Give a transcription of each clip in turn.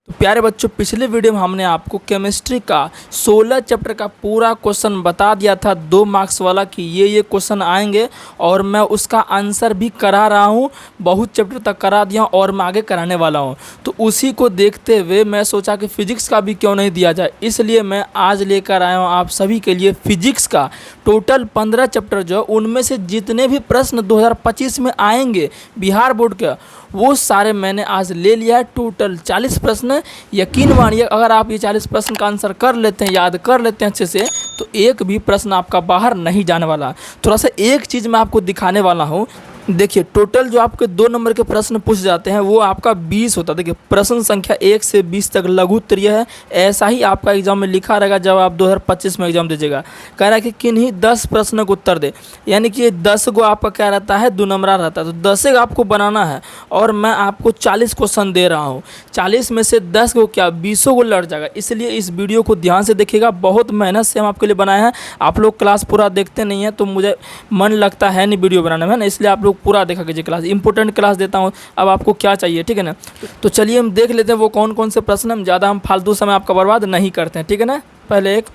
तो प्यारे बच्चों, पिछले वीडियो में हमने आपको केमिस्ट्री का 16 चैप्टर का पूरा क्वेश्चन बता दिया था 2 मार्क्स वाला कि ये क्वेश्चन आएंगे और मैं उसका आंसर भी करा रहा हूँ। बहुत चैप्टर तक करा दिया और मैं आगे कराने वाला हूँ। तो उसी को देखते हुए मैं सोचा कि फिजिक्स का भी क्यों नहीं दिया जाए, इसलिए मैं आज लेकर आया हूँ आप सभी के लिए फिजिक्स का टोटल 15 चैप्टर जो उनमें से जितने भी प्रश्न 2025 में आएंगे बिहार बोर्ड का वो सारे मैंने आज ले लिया है। टोटल 40 प्रश्न। यकीन मानिए, अगर आप ये 40 प्रश्न का आंसर कर लेते हैं, याद कर लेते हैं अच्छे से, तो एक भी प्रश्न आपका बाहर नहीं जाने वाला। थोड़ा सा एक चीज़ मैं आपको दिखाने वाला हूँ। देखिए, टोटल जो आपके 2 नंबर के प्रश्न पूछ जाते हैं वो आपका 20 होता है। देखिए, प्रश्न संख्या 1 से 20 तक लघु उत्तरीय है। ऐसा ही आपका एग्जाम में लिखा रहेगा जब आप 2025 में एग्जाम दीजिएगा। कह रहा है कि किन्हीं 10 प्रश्नों को उत्तर दे, यानी कि ये 10 को आपका क्या रहता है, 2 नंबरा रहता है। तो 10 आपको बनाना है और मैं आपको 40 क्वेश्चन दे रहा हूँ। 40 में से 10 को क्या 20 को लड़ जाएगा। इसलिए इस वीडियो को ध्यान से देखिएगा। बहुत मेहनत से हम आपके लिए बनाए हैं। आप लोग क्लास पूरा देखते नहीं हैं तो मुझे मन लगता है नहीं वीडियो बनाने में ना, इसलिए आप लोग पूरा देखा कीजिए। क्लास इंपॉर्टेंट क्लास देता हूँ। अब आपको क्या चाहिए, ठीक है ना। तो चलिए हम देख लेते हैं वो कौन कौन से प्रश्न। हम ज़्यादा फालतू समय आपका बर्बाद नहीं करते हैं, ठीक है ना। पहले एक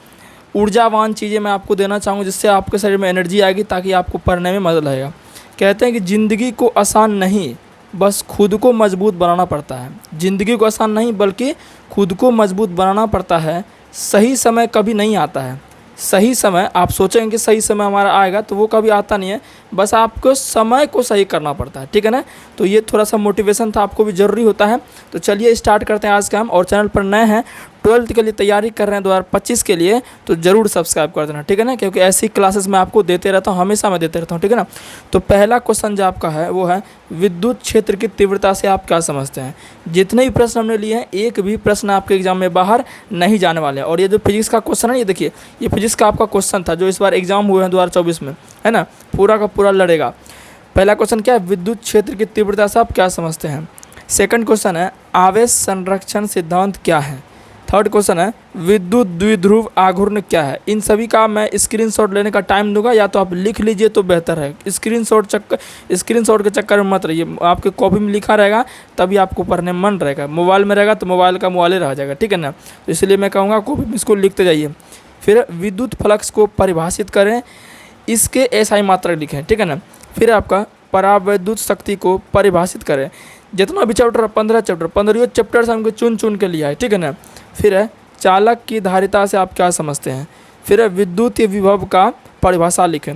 ऊर्जावान चीज़ें मैं आपको देना चाहूँगा जिससे आपके शरीर में एनर्जी आएगी, ताकि आपको पढ़ने में मदद लगेगा। कहते हैं कि ज़िंदगी को आसान नहीं, बस खुद को मजबूत बनाना पड़ता है। ज़िंदगी को आसान नहीं बल्कि खुद को मजबूत बनाना पड़ता है। सही समय कभी नहीं आता है। सही समय, आप सोचेंगे कि सही समय हमारा आएगा, तो वो कभी आता नहीं है। बस आपको समय को सही करना पड़ता है, ठीक है ना। तो ये थोड़ा सा मोटिवेशन था, आपको भी ज़रूरी होता है। तो चलिए स्टार्ट करते हैं आज का हम। और चैनल पर नए हैं, 12th के लिए तैयारी कर रहे हैं 2025 के लिए, तो ज़रूर सब्सक्राइब कर देना, ठीक है ना। क्योंकि ऐसी क्लासेस मैं आपको देते रहता हूँ, हमेशा मैं देते रहता हूँ, ठीक है ना। तो पहला क्वेश्चन जो आपका है वो है विद्युत क्षेत्र की तीव्रता से आप क्या समझते हैं। जितने भी प्रश्न हमने लिए हैं, एक भी प्रश्न आपके एग्जाम में बाहर नहीं जाने वाले हैं। और ये जो फिजिक्स का क्वेश्चन है, ये देखिए, ये फिजिक्स का आपका क्वेश्चन था जो इस बार एग्जाम हुए हैं 2024 में, है ना। पूरा का पूरा लड़ेगा। पहला क्वेश्चन क्या है, विद्युत क्षेत्र की तीव्रता से आप क्या समझते हैं। सेकंड क्वेश्चन है आवेश संरक्षण सिद्धांत क्या है। थर्ड क्वेश्चन है विद्युत द्विध्रुव आघूर्ण क्या है। इन सभी का मैं स्क्रीनशॉट लेने का टाइम दूंगा, या तो आप लिख लीजिए तो बेहतर है। स्क्रीनशॉट के चक्कर में मत रहिए। आपके कॉपी में लिखा रहेगा तभी आपको पढ़ने में मन रहेगा। मोबाइल में रहेगा तो मोबाइल का मोबाइल रह जाएगा, ठीक है ना। तो इसलिए मैं कहूँगा कॉपी में इसको लिखते जाइए। फिर विद्युत फ्लक्स को परिभाषित करें, इसके SI मात्रक लिखें, ठीक है ना। फिर आपका परावैद्युत शक्ति को परिभाषित करें। जितना भी चैप्टर 15 चैप्टर 15 चैप्टर से हमको चुन के लिया है, ठीक है ना। फिर है चालक की धारिता से आप क्या समझते हैं। फिर है विद्युत विभव का परिभाषा लिखें।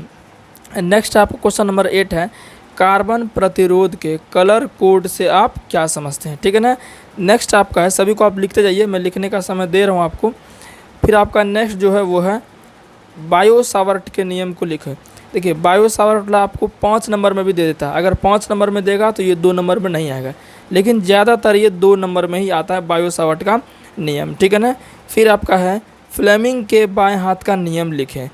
नेक्स्ट आपको क्वेश्चन नंबर 8 है कार्बन प्रतिरोध के कलर कोड से आप क्या समझते हैं, ठीक है ना। नेक्स्ट आपका है, सभी को आप लिखते जाइए, मैं लिखने का समय दे रहा हूँ आपको। फिर आपका नेक्स्ट जो है वो है बायो सावर्ट के नियम को लिखें। देखिए, बायो सावर्ट आपको 5 नंबर में भी दे देता है। अगर 5 नंबर में देगा तो ये 2 नंबर में नहीं आएगा, लेकिन ज़्यादातर ये 2 नंबर में ही आता है बायो सावर्ट का नियम, ठीक है ना। फिर आपका है फ्लेमिंग के बाएं हाथ का नियम लिखें।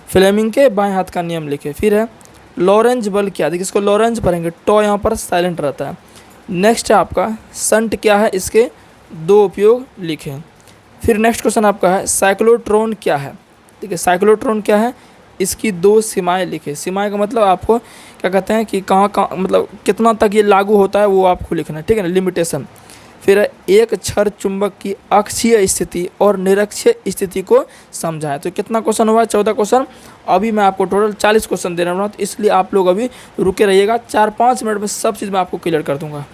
फ्लेमिंग के बाएं हाथ का नियम लिखें। फिर है लॉरेंज बल क्या। देखिए, इसको लॉरेंज पढ़ेंगे, टॉ यहाँ पर साइलेंट रहता है। नेक्स्ट है आपका संट क्या है, इसके 2 उपयोग लिखें। फिर नेक्स्ट क्वेश्चन आपका है साइक्लोट्रॉन क्या है। देखिए, साइक्लोट्रॉन क्या है, इसकी 2 सीमाएं लिखें। सीमाएं का मतलब आपको क्या कहते हैं कि कहाँ मतलब कितना तक ये लागू होता है वो आपको लिखना है, ठीक है ना, लिमिटेशन। फिर एक क्षर चुंबक की अक्षीय स्थिति और निरक्षीय स्थिति को समझाएं। तो कितना क्वेश्चन हुआ, 14 क्वेश्चन। अभी मैं आपको टोटल 40 क्वेश्चन दे रहा हूँ, तो इसलिए आप लोग अभी रुके रहिएगा। 4-5 मिनट में सब चीज़ मैं आपको क्लियर कर दूंगा।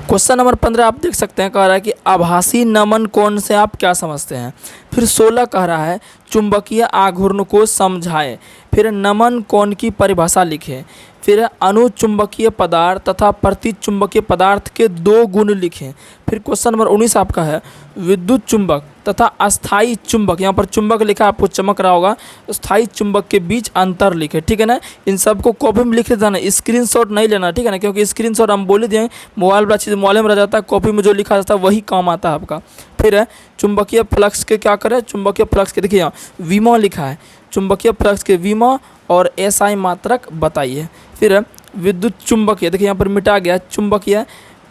क्वेश्चन नंबर 15 आप देख सकते हैं, कह रहा है कि आभासी नमन कोण से आप क्या समझते हैं। फिर 16 कह रहा है चुंबकीय आघूर्ण को समझाएं। फिर नमन कोण की परिभाषा लिखें। फिर अनुचुंबकीय पदार्थ तथा प्रतिचुंबकीय पदार्थ के 2 गुण लिखें। फिर क्वेश्चन नंबर 19 आपका है विद्युत चुंबक तथा अस्थायी चुंबक, यहाँ पर चुंबक लिखा आपको चमक रहा होगा, स्थायी चुंबक के बीच अंतर लिखे, ठीक है ना। इन सबको कॉपी में लिख देना, स्क्रीनशॉट नहीं लेना, ठीक है ना, क्योंकि स्क्रीनशॉट हम बोले दिए मोबाइल वाला चीज़ मोबाइल में रह जाता है, कॉपी में जो लिखा जाता है वही काम आता है आपका। फिर है चुंबकीय फ्लक्स के क्या करें, चुंबकीय फ्लक्स के देखिए यहाँ वीमो लिखा है, चुंबकीय फ्लक्स के वीमो और SI मात्रक बताइए। फिर विद्युत चुंबकीय, देखिए यहाँ पर मिटा गया, चुंबकीय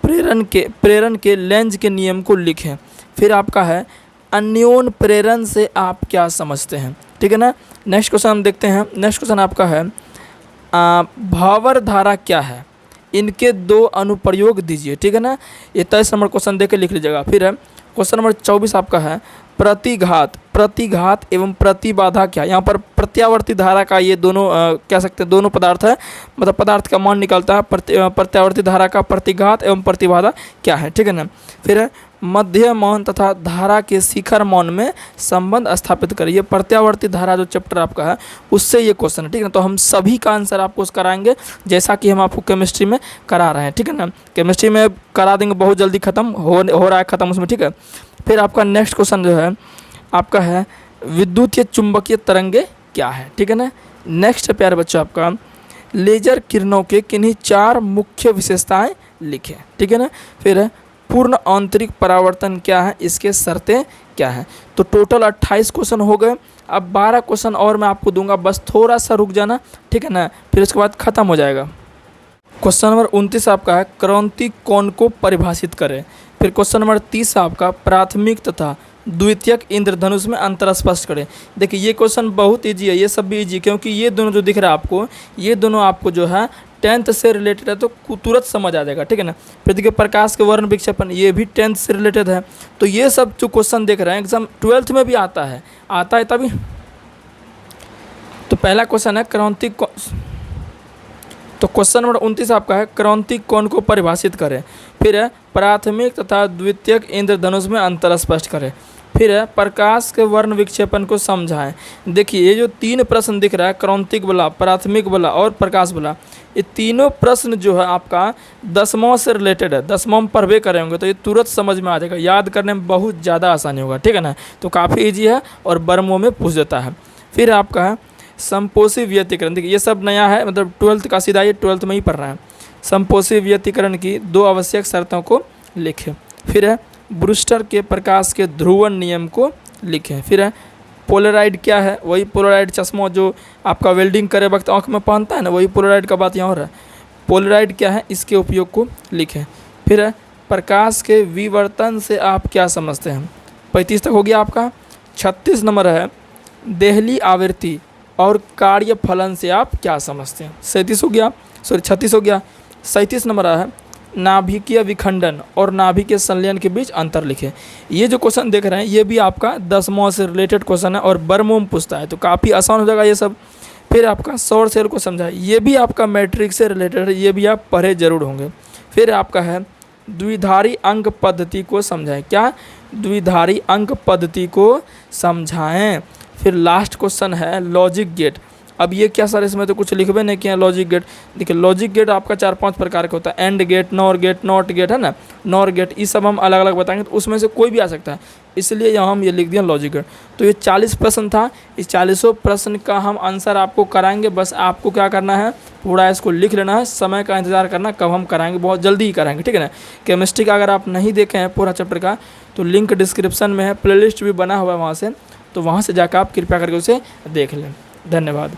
प्रेरण के लेंज के नियम को लिखें। फिर आपका है अन्योन प्रेरण से आप क्या समझते हैं, ठीक है ना। नेक्स्ट क्वेश्चन हम देखते हैं। नेक्स्ट क्वेश्चन आपका है भावर धारा क्या है, इनके 2 अनुप्रयोग दीजिए, ठीक है ना। ये 23 नंबर क्वेश्चन देकर लिख लीजिएगा। फिर है क्वेश्चन नंबर 24 आपका है प्रतिघात एवं प्रतिबाधा क्या। यहाँ पर प्रत्यावर्ती धारा का ये दोनों कह सकते हैं दोनों पदार्थ है, मतलब पदार्थ का मान निकलता है। प्रत्यावर्ती धारा का प्रतिघात एवं प्रतिबाधा क्या है, ठीक है ना। फिर है मध्य मौन तथा धारा के शिखर मौन में संबंध स्थापित करें। ये प्रत्यावर्ती धारा जो चैप्टर आपका है उससे ये क्वेश्चन है, ठीक है ना। तो हम सभी का आंसर आपको कराएंगे जैसा कि हम आपको केमिस्ट्री में करा रहे हैं, ठीक है ना। केमिस्ट्री में करा देंगे, बहुत जल्दी खत्म हो रहा है ख़त्म उसमें, ठीक है। फिर आपका नेक्स्ट क्वेश्चन जो है आपका है विद्युतीय चुंबकीय तरंगे क्या है, ठीक है ना। नेक्स्ट है प्यारे बच्चों आपका लेजर किरणों के किन्हीं 4 मुख्य विशेषताएं लिखें, ठीक है ना। फिर है पूर्ण आंतरिक परावर्तन क्या है, इसके शर्तें क्या है। तो टोटल 28 क्वेश्चन हो गए। अब 12 क्वेश्चन और मैं आपको दूंगा, बस थोड़ा सा रुक जाना, ठीक है ना, फिर उसके बाद ख़त्म हो जाएगा। क्वेश्चन नंबर 29 आपका है क्रांति कोण को परिभाषित करें। फिर क्वेश्चन नंबर 30 आपका प्राथमिक तथा द्वितीयक इंद्रधनुष में अंतर स्पष्ट करें। देखिए ये क्वेश्चन बहुत इजी है, ये सब भी इजी, क्योंकि ये दोनों जो दिख रहा है आपको, ये दोनों आपको जो है 10th से रिलेटेड है, तो तुरंत समझ आ जाएगा, ठीक है ना। फिर देखिए प्रकाश के वर्ण विक्षेपण, ये भी 10th से रिलेटेड है। तो ये सब जो क्वेश्चन देख रहे हैं एग्जाम 12th में भी आता है तभी। तो पहला क्वेश्चन है क्रांति, तो क्वेश्चन नंबर 29 आपका है क्रांति कोण को परिभाषित करें। फिर है प्राथमिक तथा द्वितीयक इंद्रधनुष में अंतर स्पष्ट करें। फिर है प्रकाश के वर्ण विक्षेपण को समझाएं। देखिए ये जो 3 प्रश्न दिख रहा है, क्रांतिक वाला, प्राथमिक वाला और प्रकाश वाला, ये तीनों प्रश्न जो है आपका 10वां से रिलेटेड है। 10वां में पढ़वे करे होंगे तो ये तुरंत समझ में आ जाएगा, याद करने में बहुत ज़्यादा आसानी होगा, ठीक है ना। तो काफ़ी ईजी है और बर्मों में पूछ देता है। फिर आपका है संपोषी व्यतिकरण, देखिए ये सब नया है, मतलब 12th का सीधा, ये 12th में ही पढ़ रहा है। संपोषी व्यतिकरण की 2 आवश्यक शर्तों को लिखें। फिर है ब्रूस्टर के प्रकाश के ध्रुवण नियम को लिखें। फिर है पोलराइड क्या है, वही पोलराइड चश्मा जो आपका वेल्डिंग करे वक्त आँख में पहनता है ना, वही पोलराइड का बात यहाँ हो रहा है। पोलराइड क्या है, इसके उपयोग को लिखें। फिर है प्रकाश के विवर्तन से आप क्या समझते हैं। 35 तक हो गया आपका। 36 नंबर है देहली आवृत्ति और कार्य फलन से आप क्या समझते हैं। 37 हो गया, 36 हो गया। 37 नंबर है नाभिकीय विखंडन और नाभिकीय संलयन के बीच अंतर लिखें। ये जो क्वेश्चन देख रहे हैं ये भी आपका 10वां से रिलेटेड क्वेश्चन है और बर्मों में पूछता है, तो काफ़ी आसान हो जाएगा ये सब। फिर आपका सौर सेल को समझाए, ये भी आपका मैट्रिक्स से रिलेटेड है, ये भी आप पढ़े जरूर होंगे। फिर आपका है द्विधारी अंक पद्धति को समझाएं। क्या, द्विधारी अंक पद्धति को समझाएं। फिर लास्ट क्वेश्चन है लॉजिक गेट। अब ये क्या सर, इसमें तो कुछ लिखबे नहीं किया लॉजिक गेट। देखिए लॉजिक गेट आपका 4-5 प्रकार का होता है, and gate, nor gate, not gate है ना, नॉर गेट, ये सब हम अलग अलग बताएंगे, तो उसमें से कोई भी आ सकता है, इसलिए यहाँ हम ये लिख दिया लॉजिक गेट। तो ये 40 प्रश्न था, इस 40 प्रश्न का हम आंसर आपको कराएंगे। बस आपको क्या करना है, पूरा इसको लिख लेना है, समय का इंतजार करना कब हम कराएंगे, बहुत जल्दी ही कराएंगे, ठीक है ना। केमिस्ट्री का अगर आप नहीं देखे हैं पूरा चैप्टर का तो लिंक डिस्क्रिप्शन में है, प्लेलिस्ट भी बना हुआ है वहाँ से, तो वहाँ से जाकर आप कृपया करके उसे देख लें। धन्यवाद।